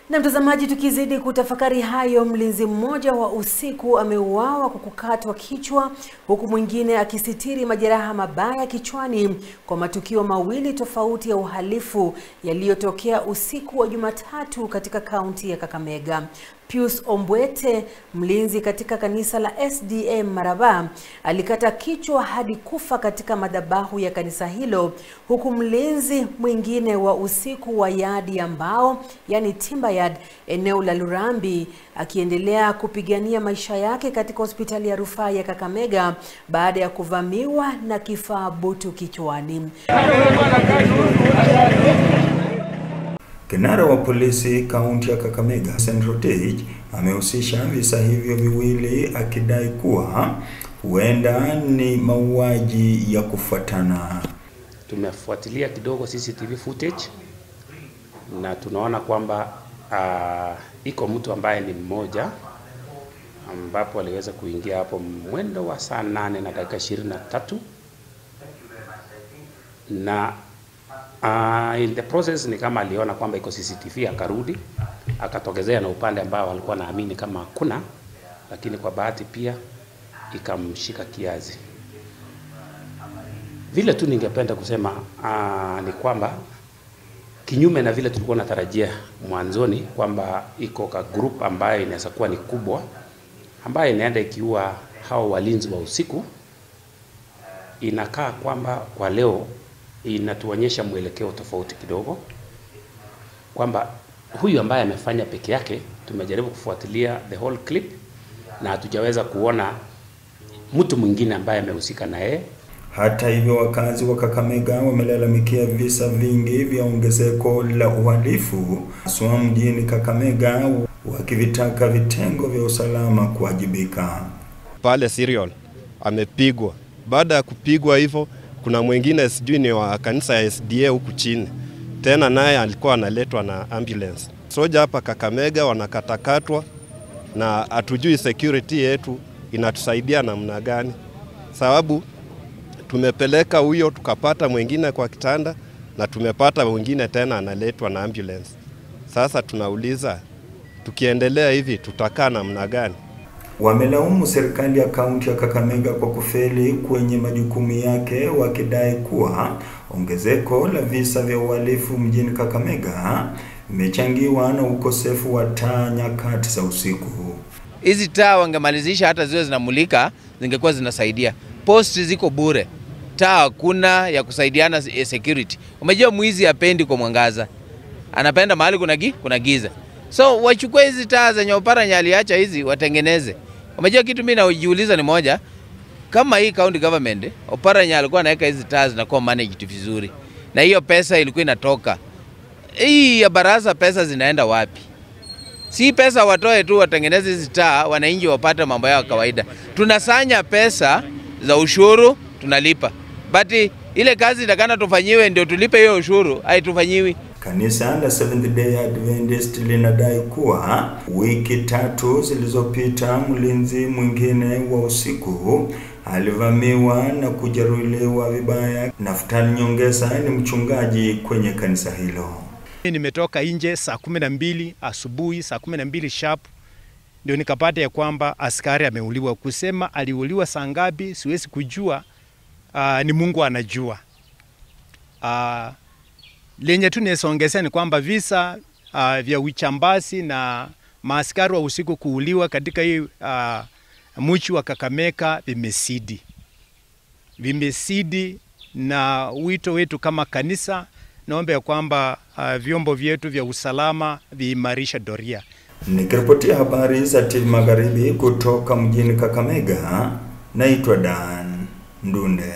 Na mtazamaji, tukizidi kutafakari hayo, mlinzi mmoja wa usiku ameuawa kwa kukatwa kichwa, huku mwingine akisitiri majeraha mabaya kichwani kwa matukio mawili tofauti ya uhalifu yaliyotokea usiku wa Jumatatu katika kaunti ya Kakamega. Pius Ombwete, mlinzi katika kanisa la SDA Maraba, alikata kichwa hadi kufa katika madhabahu ya kanisa hilo, huku mlinzi mwingine wa usiku wa yadi ya mbao, yani timber yard, eneo la Lurambi, akiendelea kupigania maisha yake katika hospitali ya rufaa ya Kakamega baada ya kuvamiwa na kifaa butu kichwani. Kinara wa polisi kaunti ya Kakamega, Central amehusisha visa hivyo viwili akidai kuwa huenda ni mauaji ya kufuatana. Tumefuatilia kidogo CCTV footage na tunaona kwamba iko mtu ambaye ni mmoja ambapo aliweza kuingia hapo mwendo wa saa 8 na dakika 23 na in the process ni kama aliona kwamba iko CCTV, akarudi akatokezea na upande ambao alikuwa naamini kama hakuna, lakini kwa bahati pia ikamshika kiazi. Vile tu ningependa kusema ni kwamba kinyume na vile tulikuwa natarajia mwanzoni kwamba iko ka group ambayo inaweza kuwa ni kubwa ambayo inaenda ikiua hao walinzi wa usiku, inakaa kwamba kwa leo inatuonyesha mwelekeo tofauti kidogo, kwamba huyu ambaye amefanya peke yake, tumejaribu kufuatilia the whole clip na hatujaweza kuona mtu mwingine ambaye amehusika na yeye. Hata hivyo, wakazi wa Kakamega wamelalamikia visa vingi vya ongezeko la uhalifu haswa mjini Kakamega, wakivitaka vitengo vya usalama kuwajibika. Pale Serial amepigwa. Baada ya kupigwa hivyo, kuna mwingine sijui ni wa kanisa ya SDA huku chini, tena naye alikuwa analetwa na ambulance. Soja hapa Kakamega wanakatakatwa na hatujui security yetu inatusaidia namna gani, sababu tumepeleka huyo tukapata mwingine kwa kitanda na tumepata mwingine tena analetwa na ambulance. Sasa tunauliza, tukiendelea hivi tutakaa namna gani? Wamelaumu serikali ya kaunti ya Kakamega kwa kufeli kwenye majukumu yake, wakidai kuwa ongezeko la visa vya uhalifu mjini Kakamega imechangiwa na ukosefu wa taa nyakati za usiku. Hizi taa wangemalizisha, hata ziwe zinamulika zingekuwa zinasaidia. Post ziko bure, taa hakuna ya kusaidiana security. Umejua mwizi hapendi kwa mwangaza, anapenda mahali kuna giza. So wachukue hizi taa zenye Oparanya aliacha hizi watengeneze. Umejua kitu mimi najiuliza ni moja, kama hii county government Oparanya alikuwa anaweka hizi taa zinakuwa managed vizuri, na hiyo pesa ilikuwa inatoka hii ya baraza, pesa zinaenda wapi? Si pesa watoe tu watengeneze hizi taa, wananchi wapate mambo yao kawaida. Tunasanya pesa za ushuru tunalipa, but ile kazi itakana tufanyiwe ndio tulipe hiyo ushuru, haitufanyiwi. Kanisa la Seventh Day Adventist linadai kuwa wiki 3 zilizopita mlinzi mwingine wa usiku alivamiwa na kujeruhiwa vibaya. Naftali Nyongesa ni mchungaji kwenye kanisa hilo. Nimetoka nje saa 12 asubuhi, saa 12 sharp ndio nikapata ya kwamba askari ameuliwa. Kusema aliuliwa saa ngapi siwezi kujua, ni Mungu anajua. Lenye tu nisongezea ni kwamba visa vya uchambazi na maaskari wa usiku kuuliwa katika hii mji wa Kakamega vimesidi, na wito wetu kama kanisa naomba ya kwamba vyombo vyetu vya usalama viimarisha doria. Nikiripotia habari za TV Magharibi kutoka mjini Kakamega, naitwa Dan Ndunde.